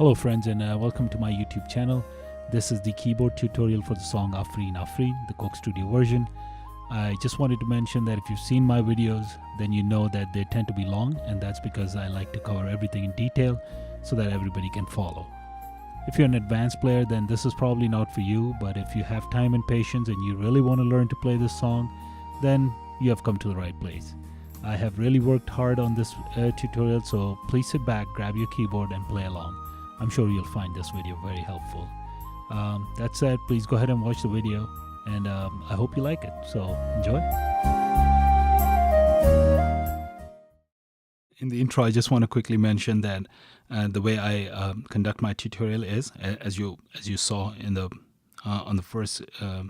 Hello friends, and welcome to my YouTube channel. This is the keyboard tutorial for the song Afreen Afreen, the Coke Studio version. I just wanted to mention that if you've seen my videos, then you know that they tend to be long, and that's because I like to cover everything in detail so that everybody can follow. If you're an advanced player, then this is probably not for you, but if you have time and patience and you really want to learn to play this song, then you have come to the right place. I have really worked hard on this tutorial, so please sit back, grab your keyboard and play along. I'm sure you'll find this video very helpful. That said, please go ahead and watch the video, and I hope you like it. So enjoy. In the intro, I just want to quickly mention that the way I conduct my tutorial is, as you saw in the on the first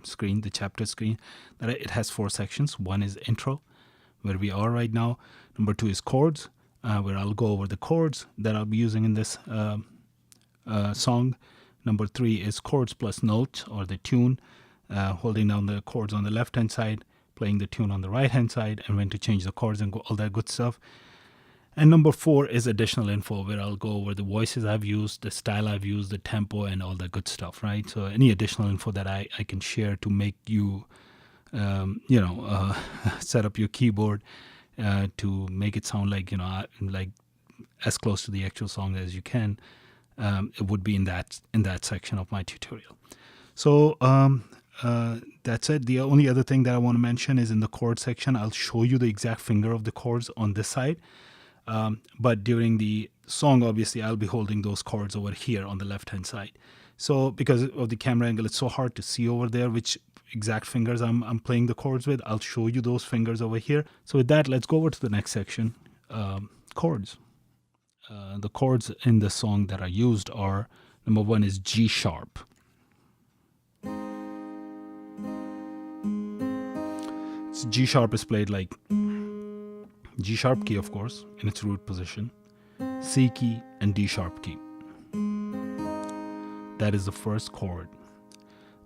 screen, the chapter screen, that it has 4 sections. One is intro, where we are right now. Number 2 is chords, where I'll go over the chords that I'll be using in this song. Number 3 is chords plus notes, or the tune, holding down the chords on the left hand side, playing the tune on the right hand side, and when to change the chords and all that good stuff. And number 4 is additional info, where I'll go over the voices I've used, the style I've used, the tempo, and all that good stuff, right? So any additional info that I can share to make you set up your keyboard to make it sound like, like as close to the actual song as you can. It would be in that section of my tutorial. So that's it. The only other thing that I want to mention is in the chord section, I'll show you the exact finger of the chords on this side. But during the song, obviously, I'll be holding those chords over here on the left hand side. So because of the camera angle, it's so hard to see over there which exact fingers I'm playing the chords with. I'll show you those fingers over here. So with that, let's go over to the next section, chords. The chords in the song that are used are, number 1 is G sharp. So G sharp is played like G sharp key, of course, in its root position, C key, and D sharp key. That is the first chord.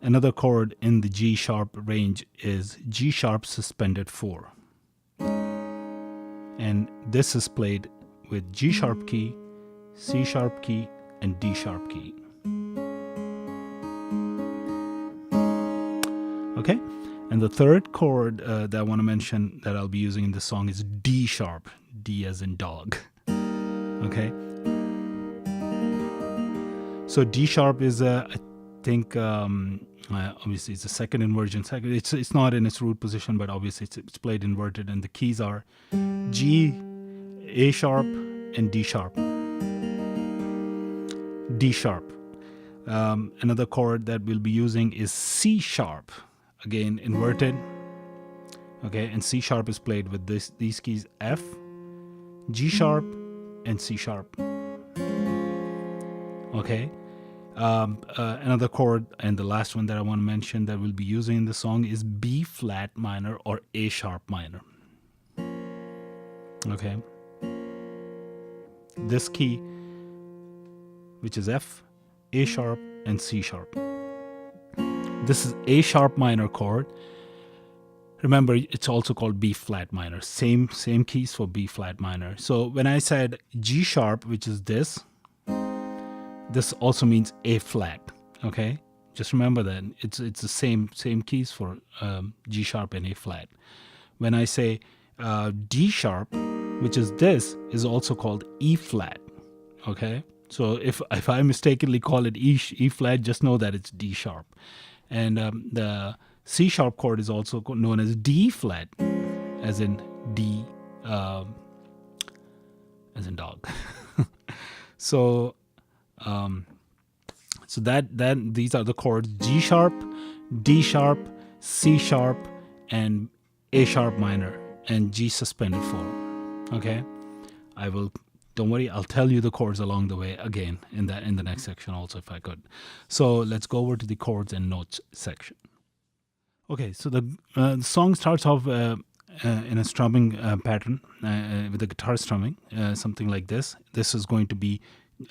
Another chord in the G sharp range is G sharp suspended 4. And this is played with G sharp key, C sharp key, and D sharp key. Okay? And the third chord that I want to mention that I'll be using in this song is D sharp, D as in dog. Okay? So D sharp is, I think, obviously it's the second inversion. It's not in its root position, but obviously it's played inverted, and the keys are G, A sharp, and D sharp. D sharp. Another chord that we'll be using is C sharp, again inverted. Okay, and C sharp is played with these keys F, G sharp, and C sharp. Okay. Another chord, and the last one that I want to mention that we'll be using in the song, is B flat minor or A sharp minor. Okay. This key, which is F, A sharp, and C sharp. This is A sharp minor chord. Remember, it's also called B flat minor. Same keys for B flat minor. So when I said G sharp, which is this also means A flat. Okay, just remember that it's the same keys for G sharp and A flat. When I say D sharp, which is this, is also called E flat. Okay, so if I mistakenly call it E flat, just know that it's D sharp. And the C sharp chord is also known as D flat, as in D, as in dog. So these are the chords: G sharp, D sharp, C sharp, and A sharp minor, and G suspended 4. Okay, don't worry, I'll tell you the chords along the way again in the next section also, if I could. So let's go over to the chords and notes section. Okay, so the song starts off in a strumming pattern with the guitar strumming, something like this. This is going to be,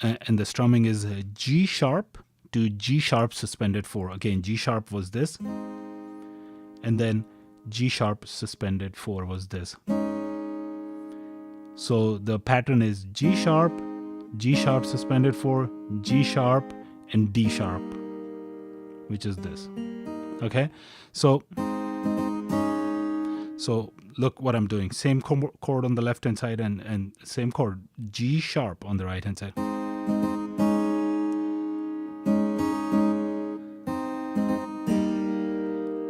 and the strumming is G sharp to G sharp suspended 4. Again, G sharp was this, and then G sharp suspended 4 was this. So the pattern is G sharp, G sharp suspended 4, G sharp, and D sharp, which is this. Okay, so look what I'm doing. Same chord on the left hand side and same chord, G sharp on the right hand side.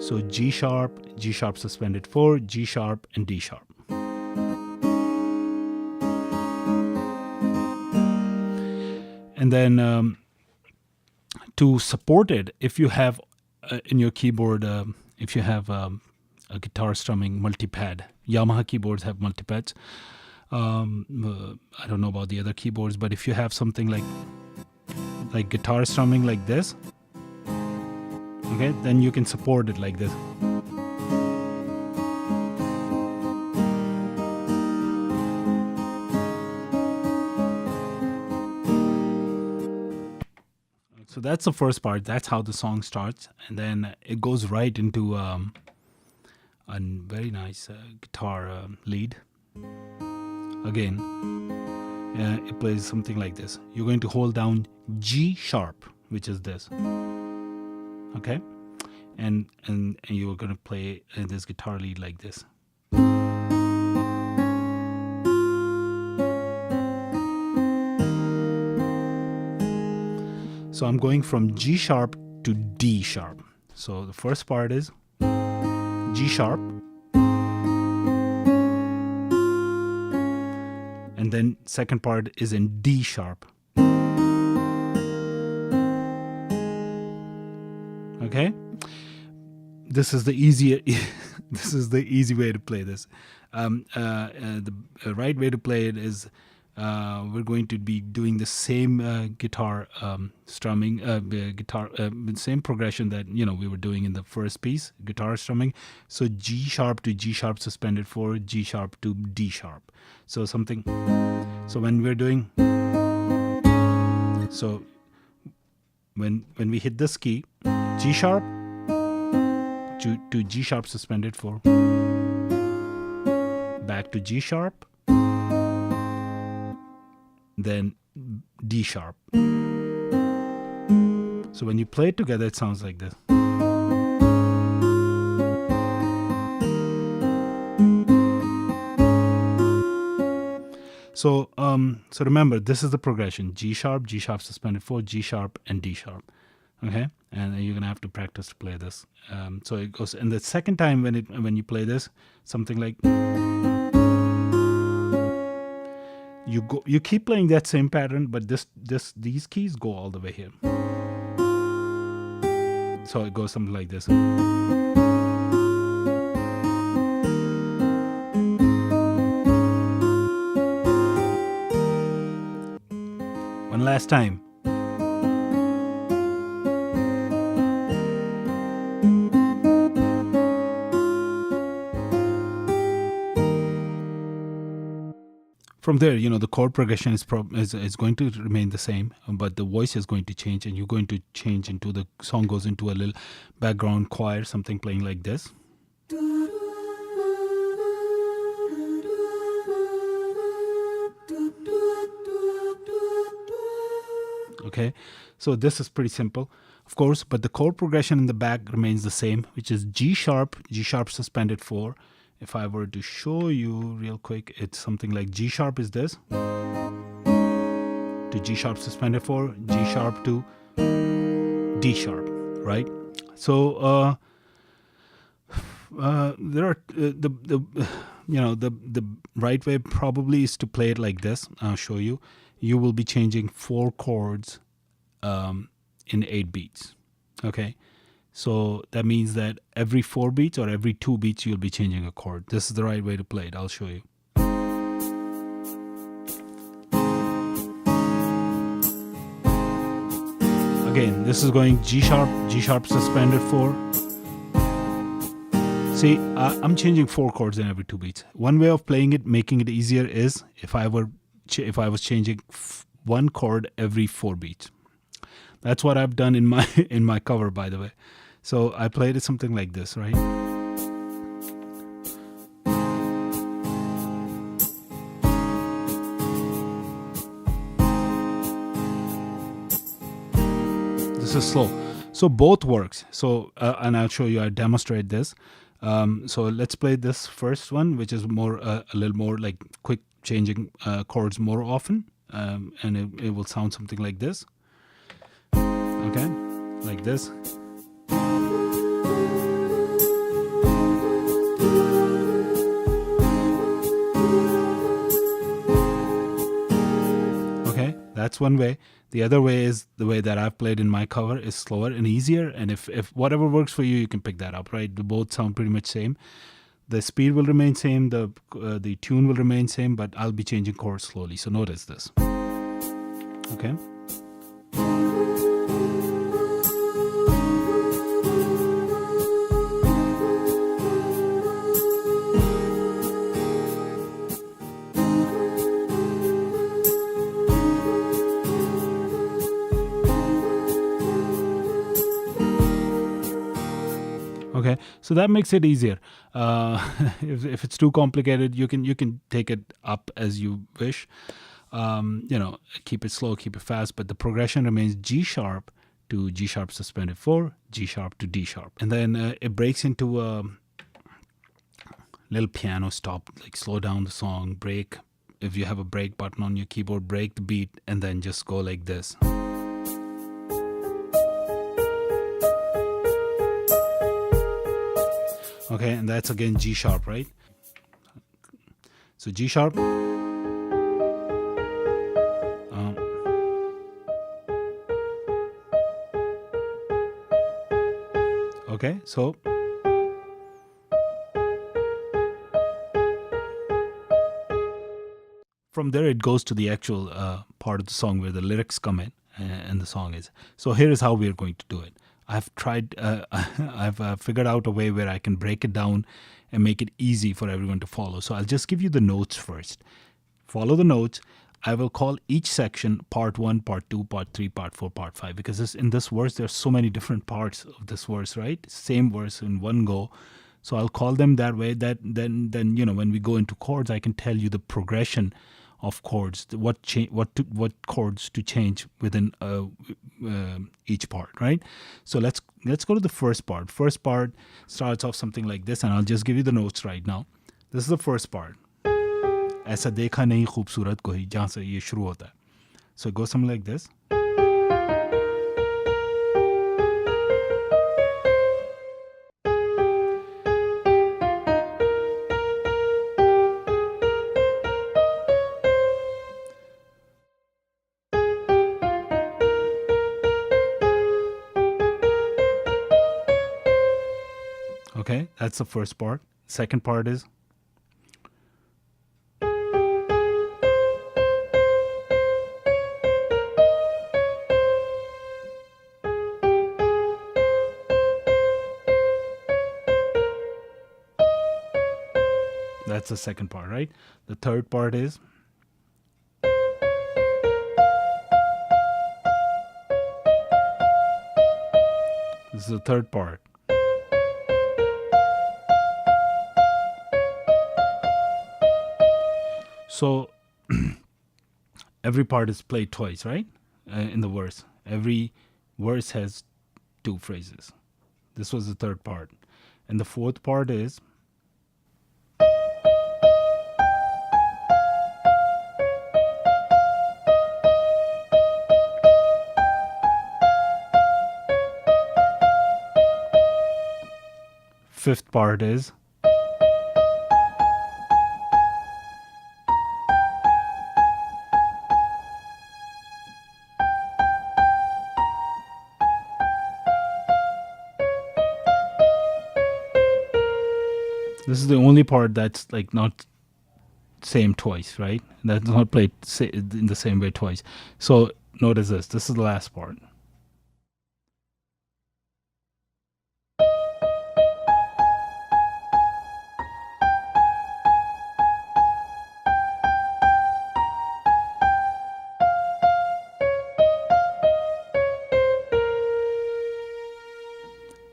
So G sharp suspended 4, G sharp, and D sharp. And then to support it, if you have in your keyboard, if you have a guitar strumming multipad, Yamaha keyboards have multipads. I don't know about the other keyboards, but if you have something like guitar strumming like this, okay, then you can support it like this. So that's the first part. That's how the song starts, and then it goes right into a very nice guitar lead. Again, it plays something like this. You're going to hold down G sharp, which is this. Okay, and you're going to play this guitar lead like this. So I'm going from G sharp to D sharp. So the first part is G sharp, and then second part is in D sharp. Okay, this is the easy this is the easy way to play this. The right way to play it is we're going to be doing the same guitar strumming, same progression that we were doing in the first piece, guitar strumming. So G sharp to G sharp suspended 4, G sharp to D sharp. So something. So when we're doing, so when we hit this key, G sharp to G sharp suspended 4, back to G sharp, then D sharp. So when you play it together, it sounds like this. So remember, this is the progression: G sharp suspended 4, G sharp, and D sharp. Okay, and you're gonna have to practice to play this. So it goes, and the second time when you play this, something like. You keep playing that same pattern, but these keys go all the way here. So it goes something like this. One last time. From there, the chord progression is going to remain the same, but the voice is going to change, and you're going to change into the song goes into a little background choir, something playing like this. Okay, so this is pretty simple, of course, but the chord progression in the back remains the same, which is G sharp suspended 4. If I were to show you real quick, it's something like G sharp is this, to G sharp suspended 4, G sharp to D sharp, right? So there are the right way probably is to play it like this. I'll show you. You will be changing 4 chords in 8 beats. Okay. So that means that every 4 beats or every 2 beats, you'll be changing a chord. This is the right way to play it. I'll show you. Again, this is going G sharp suspended 4. See, I'm changing 4 chords in every 2 beats. One way of playing it, making it easier, is if I was changing 1 chord every 4 beats. That's what I've done in my cover, by the way. So I played it something like this, right? is slow. So both works. So and I'll show you. I demonstrate this. So let's play this first one, which is more a little more like quick changing chords more often, and it will sound something like this. Okay, like this. Okay, that's one way. The other way is the way that I've played in my cover is slower and easier. And if whatever works for you, you can pick that up, right? They both sound pretty much same. The speed will remain same. The tune will remain same, but I'll be changing chords slowly. So notice this. Okay. Okay, so that makes it easier. If it's too complicated, you can take it up as you wish. Keep it slow, keep it fast, but the progression remains G sharp to G sharp suspended 4, G sharp to D sharp, and then it breaks into a little piano stop, like slow down the song, break. If you have a break button on your keyboard, break the beat, and then just go like this. Okay, and that's again G sharp, right? So G sharp. Okay, so from there it goes to the actual part of the song where the lyrics come in and the song is. So here is how we're going to do it. I've tried, I've figured out a way where I can break it down and make it easy for everyone to follow. So I'll just give you the notes first. Follow the notes. I will call each section part 1, part 2, part 3, part 4, part 5, because in this verse, there's so many different parts of this verse, right? Same verse in one go. So I'll call them that way. That then when we go into chords, I can tell you the progression of chords, what chords to change within each part, right? So let's go to the first part. First part starts off something like this, and I'll just give you the notes right now. This is the first part. ऐसा देखा नहीं खूबसूरत कोई, जहाँ से ये शुरू होता है. So it goes something like this. Okay, that's the first part. Second part is that's the second part, right? The third part is this is the third part. So every part is played twice, right? In the verse. Every verse has 2 phrases. This was the third part. And the fourth part is fifth part is this is the only part that's like not same twice, right? That's not played in the same way twice. So notice this. This is the last part.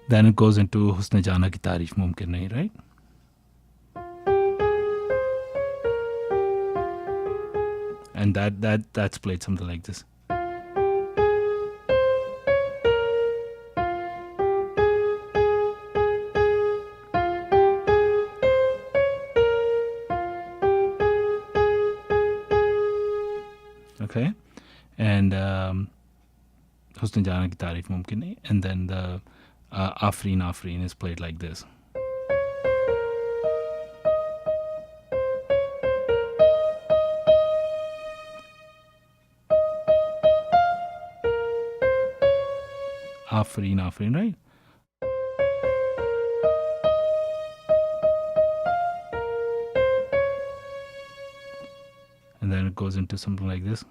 Then it goes into Husne Jana ki Taarif Mumkin Nahi, right? And that's played something like this. okay? And Husn Jana ki Taarif Mumkin Nahi. And then the Afreen Afreen is played like this. Afreen Afreen, right? And then it goes into something like this.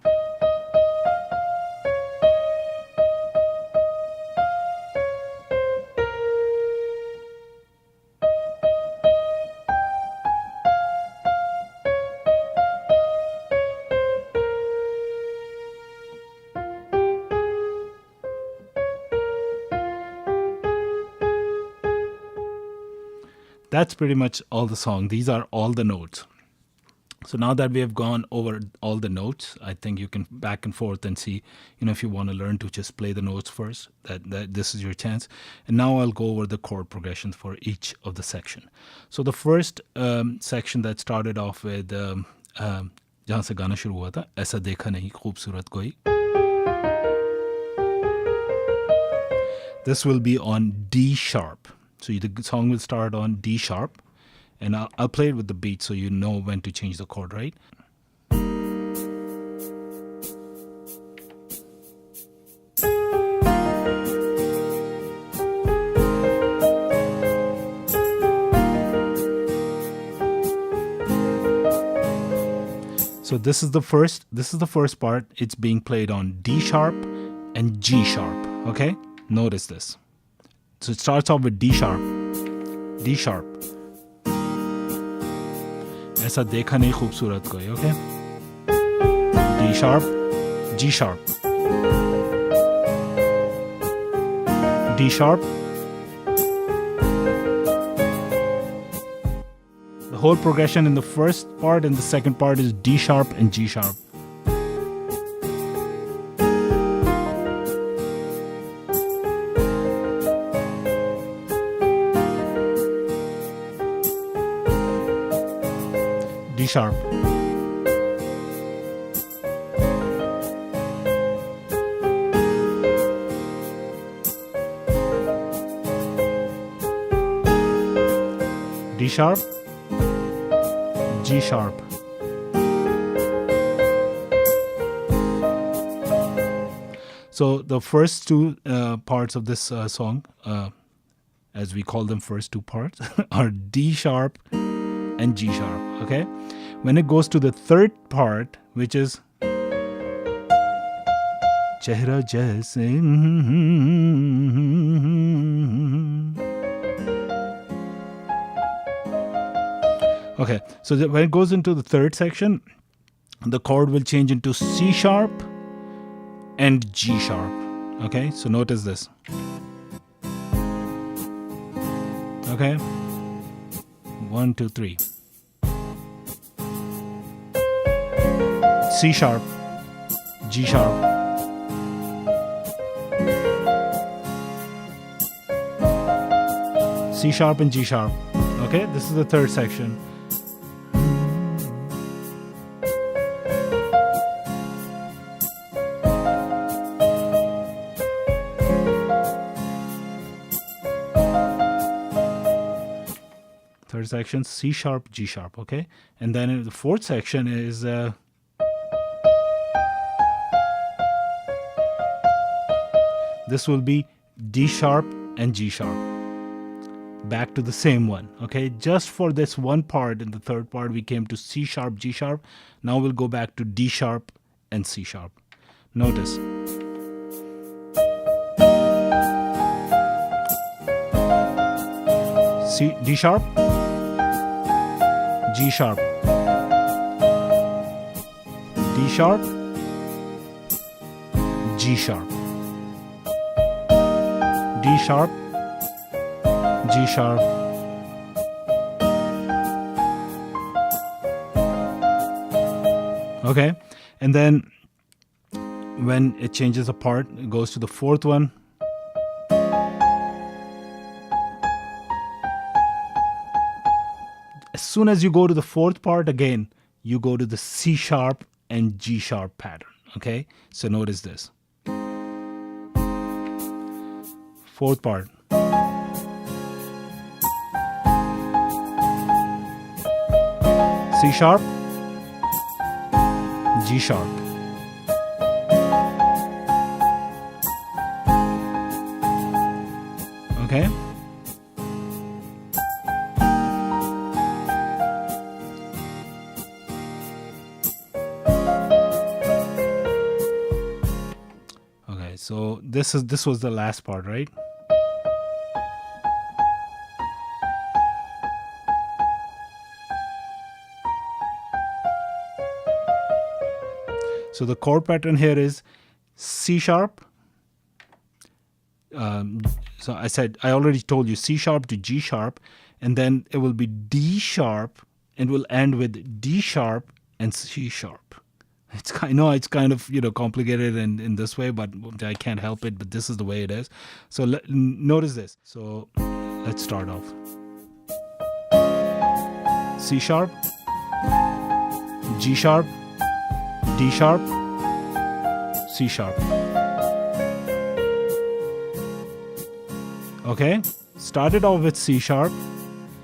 That's pretty much all the song. These are all the notes. So now that we have gone over all the notes, I think you can back and forth and see, if you want to learn to just play the notes first, that this is your chance. And now I'll go over the chord progressions for each of the section. So the first section that started off with जहाँ से गाना शुरू हुआ था, ऐसा देखा नहीं खूबसूरत कोई. This will be on D sharp. So the song will start on D sharp. And I'll play it with the beat so you know when to change the chord, right? So this is the first part. It's being played on D sharp and G sharp, okay? Notice this. So it starts off with D sharp. D sharp. ऐसा देखा नहीं खूबसूरत कोई, okay? D sharp, G sharp, D sharp. The whole progression in the first part and the second part is D sharp and G sharp. D sharp. D sharp, G sharp. So the first two parts of this song, as we call them first two parts, are D sharp and G sharp, okay? When it goes to the third part, which is Chehra jaise, okay, so when it goes into the third section, the chord will change into C sharp and G sharp, okay? So notice this, okay? 1, 2, 3. C sharp, G sharp, C sharp and G sharp. Okay, this is the third section. Third section, C sharp, G sharp, okay? And then in the fourth section is this will be D sharp and G sharp. Back to the same one, okay? Just for this one part, in the third part, we came to C sharp, G sharp. Now we'll go back to D sharp and C sharp. Notice. C, D sharp, G sharp, D sharp, G sharp, D sharp, G sharp, okay? And then when it changes a part, it goes to the fourth one. As soon as you go to the fourth part again, you go to the C sharp and G sharp pattern, Okay, so notice this. Fourth part. C sharp, G sharp. Okay. Okay, so this was the last part, right? So the chord pattern here is C sharp. So I already told you C sharp to G sharp, and then it will be D sharp, and will end with D sharp and C sharp. I know it's kind of complicated in this way, but I can't help it. But this is the way it is. So notice this. So let's start off. C sharp, G sharp, D sharp, C sharp. Okay, started off with C sharp,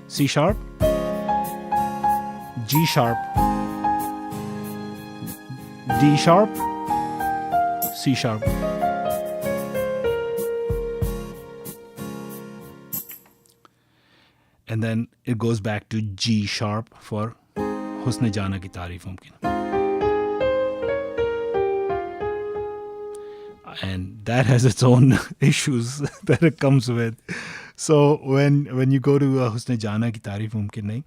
G sharp, D sharp, C sharp. And then it goes back to G sharp for Husn Jana ki Taarif Mumkin. And that has its own issues that it comes with. So when you go to Husn Jana ki Taarif Mumkin Nahi,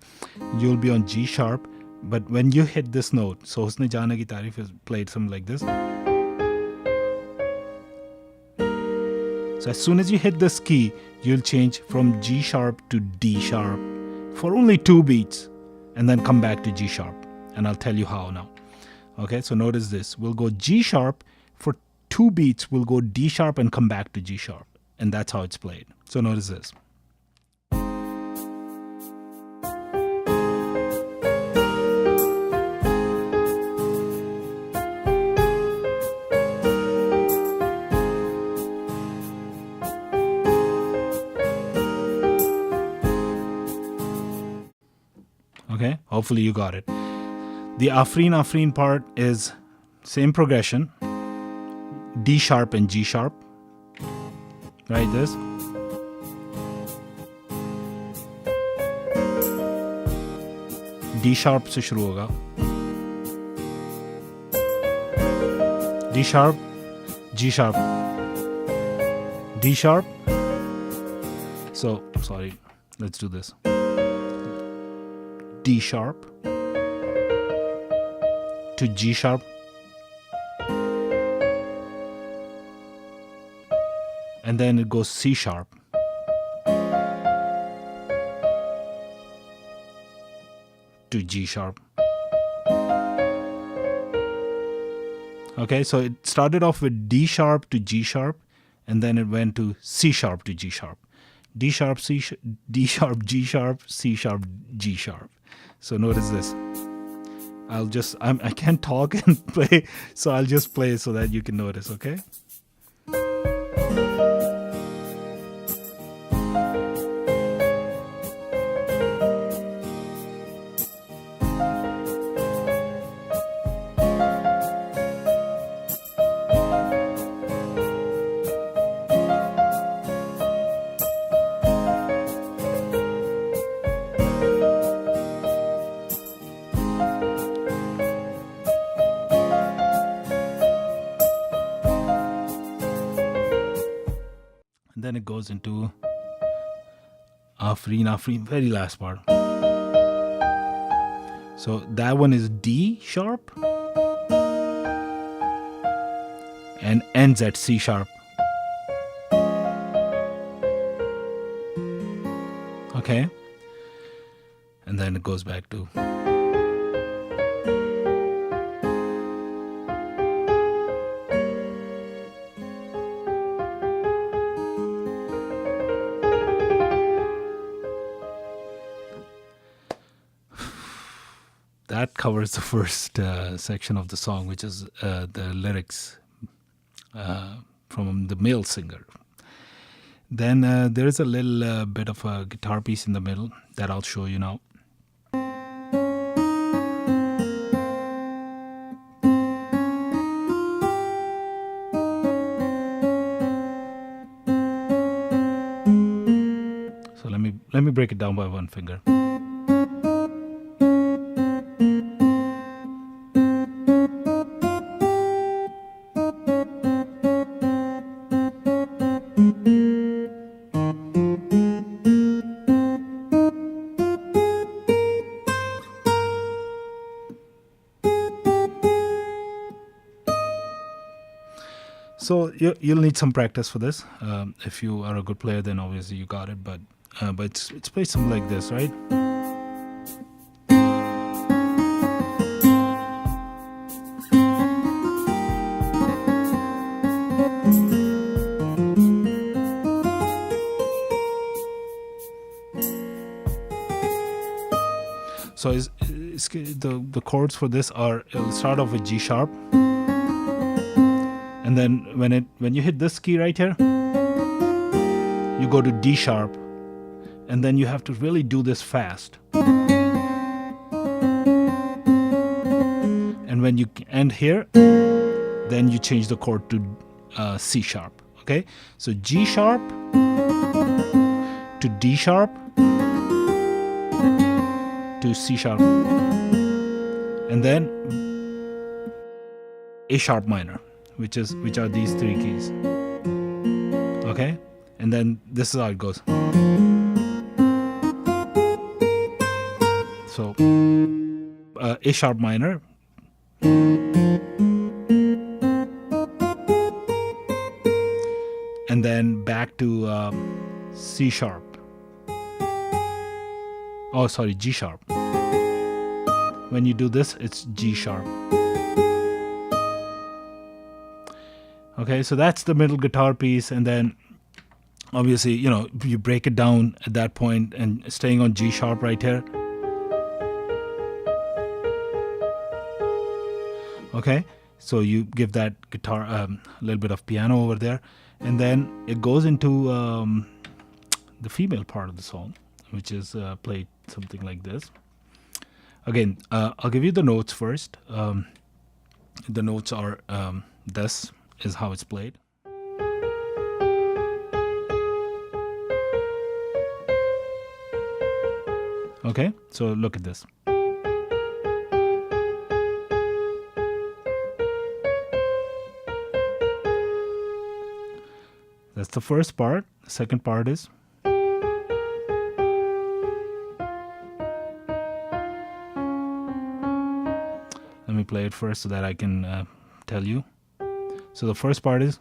you'll be on G sharp. But when you hit this note, so Husn Jana ki Taarif is played something like this. So as soon as you hit this key, you'll change from G sharp to D sharp for only 2 beats, and then come back to G sharp. And I'll tell you how now. Okay, so notice this. We'll go G sharp for 2 beats. We'll go D sharp and come back to G sharp. And that's how it's played. So notice this. Okay, hopefully you got it. The Afreen Afreen part is same progression, D sharp and G sharp. Right, this. D sharp से शुरू होगा. D sharp, G sharp, D sharp. So, sorry, let's do this. D sharp to G sharp, and then it goes C sharp to G sharp. Okay, so it started off with D sharp to G sharp, and then it went to C sharp to G sharp, D sharp, D sharp, G sharp, C sharp, G sharp. So notice this. I can't talk and play, so I'll just play so that you can notice, okay? Then it goes into Afreen Afreen, very last part. So that one is D sharp and ends at C sharp. Okay, and then it goes back to that covers the first section of the song, which is the lyrics from the male singer. Then there's a little bit of a guitar piece in the middle that I'll show you now. So let me break it down by one finger. So you'll need some practice for this. If you are a good player, then obviously you got it. But it's played something like this, right? So the chords for this are, it'll start off with G sharp. And then when you hit this key right here, you go to D sharp, and then you have to really do this fast. And when you end here, then you change the chord to C sharp. Okay, so G sharp to D sharp to C sharp, and then A sharp minor, which are these three keys. Okay, and then this is how it goes. So A sharp minor, and then back to C sharp. Oh, sorry, G sharp. When you do this, it's G sharp. Okay, so that's the middle guitar piece, and then obviously, you break it down at that point and staying on G sharp right here. Okay, so you give that guitar a little bit of piano over there, and then it goes into the female part of the song, which is played something like this. Again, I'll give you the notes first. The notes are this is how it's played. Okay, so look at this. That's the first part. The second part is. Let me play it first so that I can tell you. So the first part is.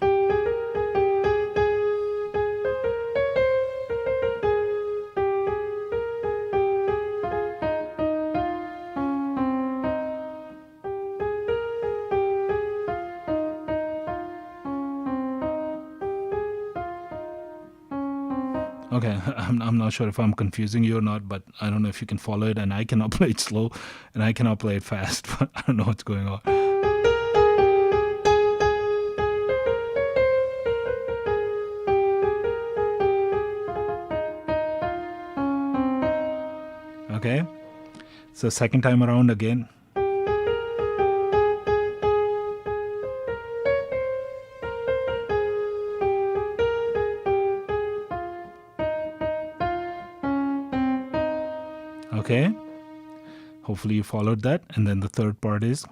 Okay, I'm not sure if I'm confusing you or not, but I don't know if you can follow it, and I cannot play it slow, and I cannot play it fast, but I don't know what's going on. Okay, so second time around again. Okay, hopefully you followed that. And then the third part is.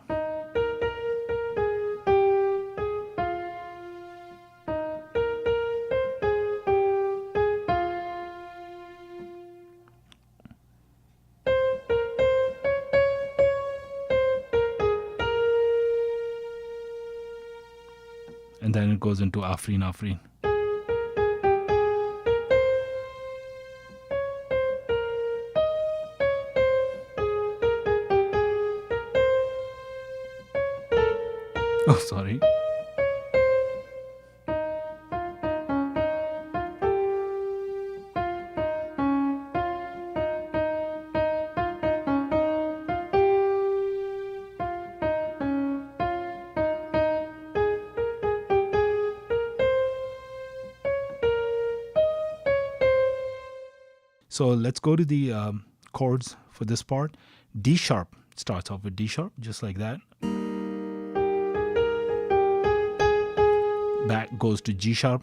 And then it goes into Afreen Afreen. Oh, sorry. So let's go to the chords for this part. D sharp starts off with D sharp, just like that. Back goes to G sharp.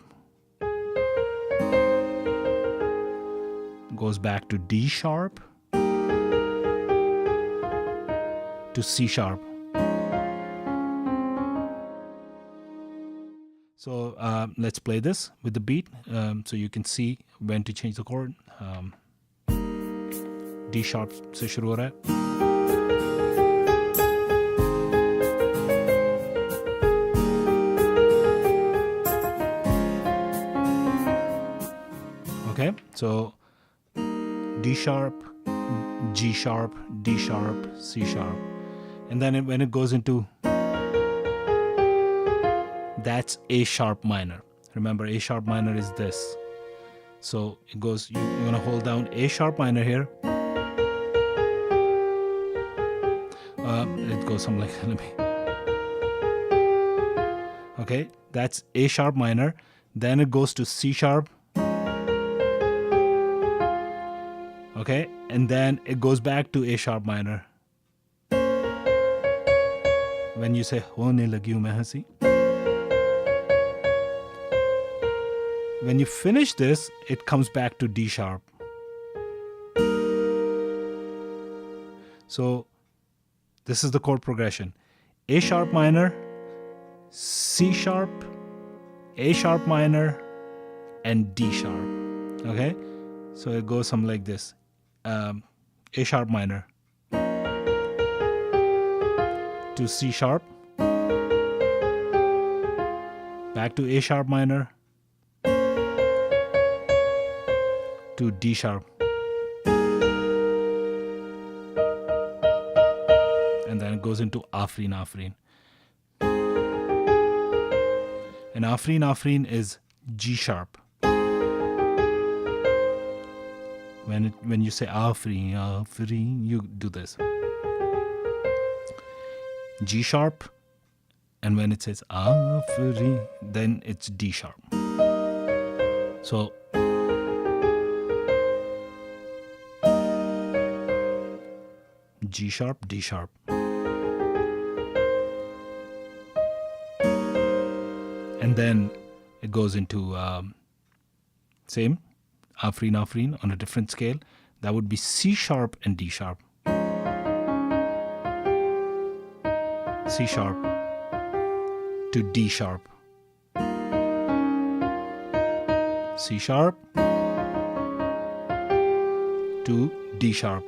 Goes back to D sharp. To C sharp. So let's play this with the beat so you can see when to change the chord. D sharp से शुरू हो रहा है. Okay, so D sharp, G sharp, D sharp, C sharp, and then when it goes into, that's A sharp minor. Remember, A sharp minor is this. So it goes, you're gonna hold down A sharp minor here. It goes something like, let me. Okay, that's A sharp minor. Then it goes to C sharp. Okay, and then it goes back to A sharp minor. When you say होने लगी हूँ मैं हंसी. When you finish this, it comes back to D sharp. So this is the chord progression. A sharp minor, C sharp, A sharp minor, and D sharp. Okay? So it goes something like this. A sharp minor to C sharp, back to A sharp minor, to D sharp, and then it goes into Afreen Afreen. And Afreen Afreen is G sharp. When you say Afreen Afreen, you do this. G sharp, and when it says Afreen, then it's D sharp. So G sharp, D sharp. And then it goes into same Afreen Afreen on a different scale. That would be C sharp and D sharp. C sharp to D sharp. C sharp to D sharp.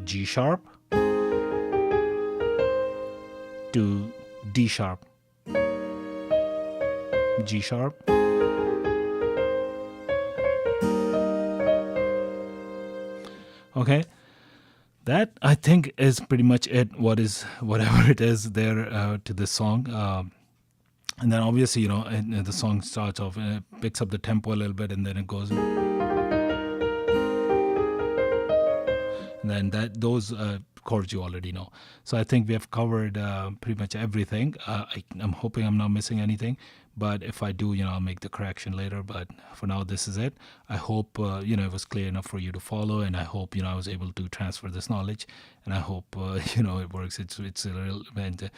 G sharp to D sharp. G sharp. Okay, that I think is pretty much it. Whatever it is there to this song, and then obviously the song starts off and it picks up the tempo a little bit, and then it goes, and then those chords you already know. So I think we have covered pretty much everything. I'm hoping I'm not missing anything, but if I do, I'll make the correction later. But for now, this is it. I hope it was clear enough for you to follow, and I hope I was able to transfer this knowledge, and I hope it works. It's a real, and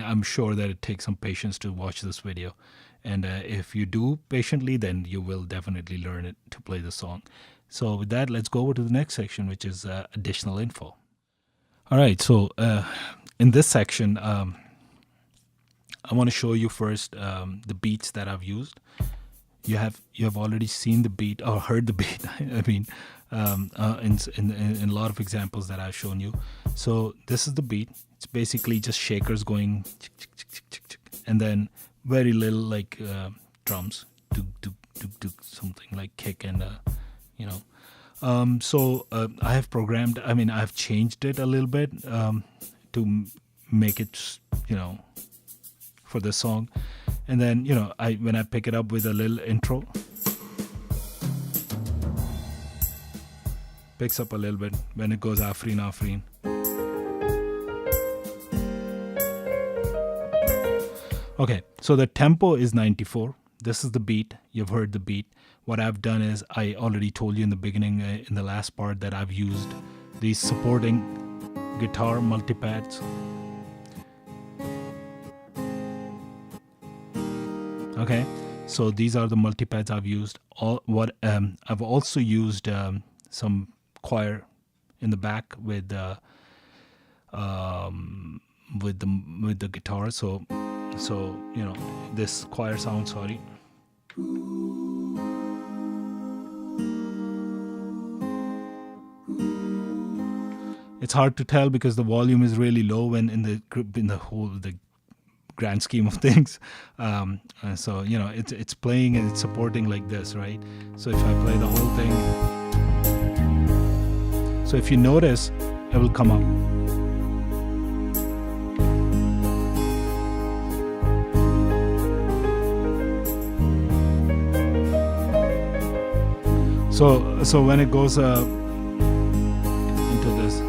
I'm sure that it takes some patience to watch this video, and if you do patiently, then you will definitely learn it to play the song. So with that, let's go over to the next section, which is additional info. All right, so in this section, I want to show you first the beats that I've used. You have already seen the beat or heard the beat. I mean, in a lot of examples that I've shown you. So this is the beat. It's basically just shakers going, and then very little like drums to something like kick and so I have programmed. I mean, I've changed it a little bit to make it for the song, and then when I pick it up with a little intro, picks up a little bit when it goes Afreen Afreen. Okay, so the tempo is 94. This is the beat. You've heard the beat. What I've done is I already told you in the beginning, in the last part, that I've used these supporting guitar multipads. Okay, so these are the multipads I've used. I've also used some choir in the back with the guitar. So this choir sound. Sorry. It's hard to tell because the volume is really low when in the grand scheme of things. So it's playing and it's supporting like this, right? So if I play the whole thing, so if you notice, it will come up. So when it goes into this.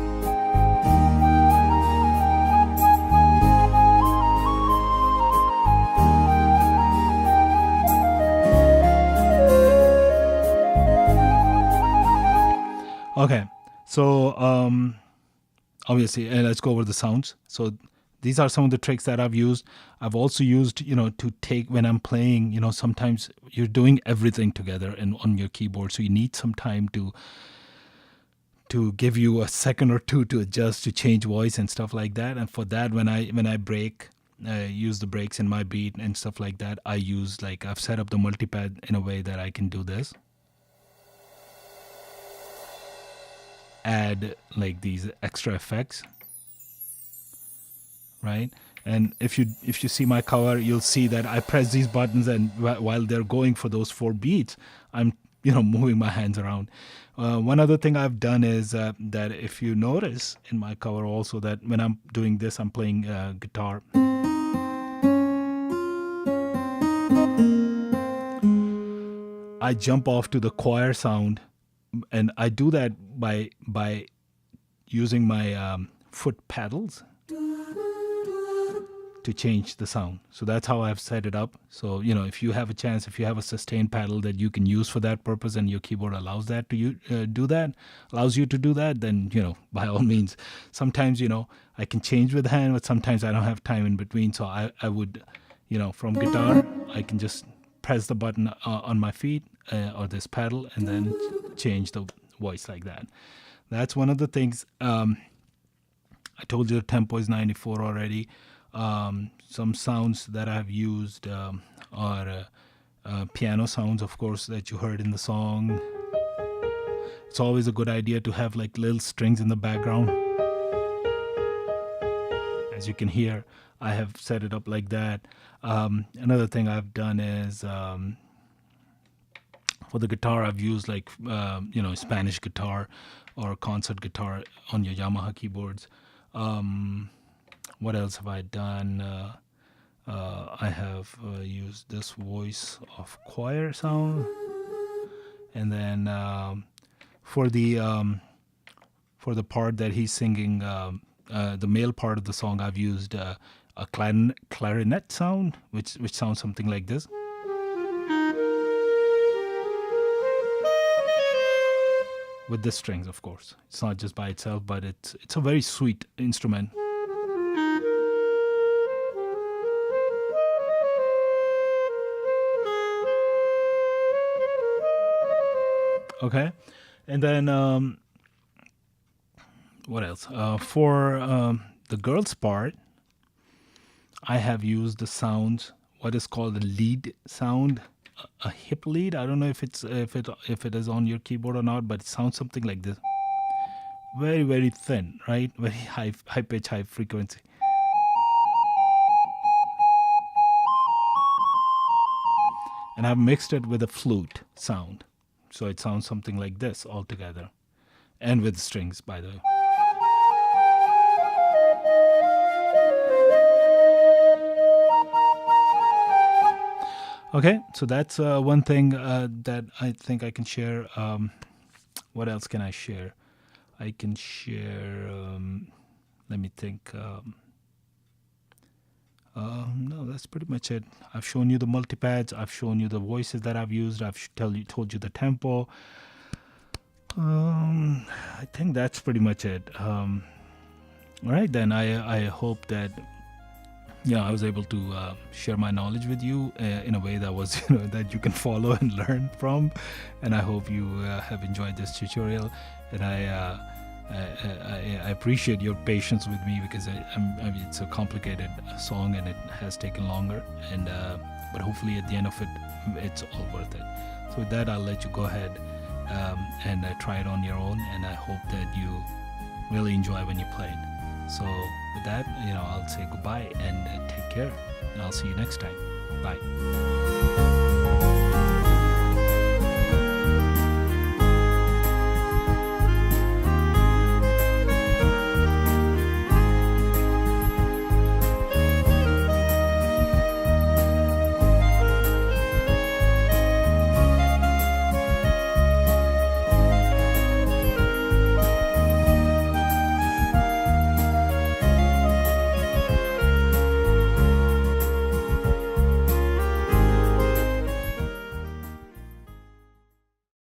Okay, so obviously, let's go over the sounds. So these are some of the tricks that I've used. I've also used, to take when I'm playing, sometimes you're doing everything together and on your keyboard. So you need some time to give you a second or two to adjust, to change voice and stuff like that. And for that, when I break, use the breaks in my beat and stuff like that, I've set up the multipad in a way that I can do this. Add like these extra effects, right? And if you see my cover, you'll see that I press these buttons, and while they're going for those 4 beats, I'm moving my hands around. One other thing I've done is that if you notice in my cover also, that when I'm doing this, I'm playing guitar. I jump off to the choir sound, and I do that by using my foot pedals to change the sound. So that's how I've set it up. So if you have a chance, if you have a sustain pedal that you can use for that purpose, and your keyboard allows that to allows you to do that, then by all means. Sometimes I can change with the hand, but sometimes I don't have time in between. So I would from guitar, I can just press the button on my feet or this pedal, and then change the voice like that. That's one of the things. I told you the tempo is 94 already. Some sounds that I've used are piano sounds, of course, that you heard in the song. It's always a good idea to have like little strings in the background. As you can hear, I have set it up like that. Another thing I've done is for the guitar, I've used like Spanish guitar or concert guitar on your Yamaha keyboards. What else have I done? I have used this voice of choir sound, and then for the part that he's singing, the male part of the song, I've used a clarinet sound, which sounds something like this. With the strings, of course. It's not just by itself, but it's a very sweet instrument. Okay, and then what else? For the girls' part, I have used the sound, what is called the lead sound, a hip lead. I don't know if it is on your keyboard or not, but it sounds something like this. Very, very thin, right? Very high pitch, high frequency. And I've mixed it with a flute sound. So it sounds something like this altogether. And with strings, by the way. Okay, so that's one thing that I think I can share. What else can I share? I can share, let me think. No, that's pretty much it. I've shown you the multipads. I've shown you the voices that I've used. I've told you the tempo. I think that's pretty much it. All right, then. I hope that I was able to share my knowledge with you in a way that was that you can follow and learn from. And I hope you have enjoyed this tutorial. And I appreciate your patience with me because I mean, it's a complicated song and it has taken longer. And but hopefully at the end of it, it's all worth it. So with that, I'll let you go ahead and try it on your own. And I hope that you really enjoy when you play it. So with that, I'll say goodbye and take care. And I'll see you next time. Bye.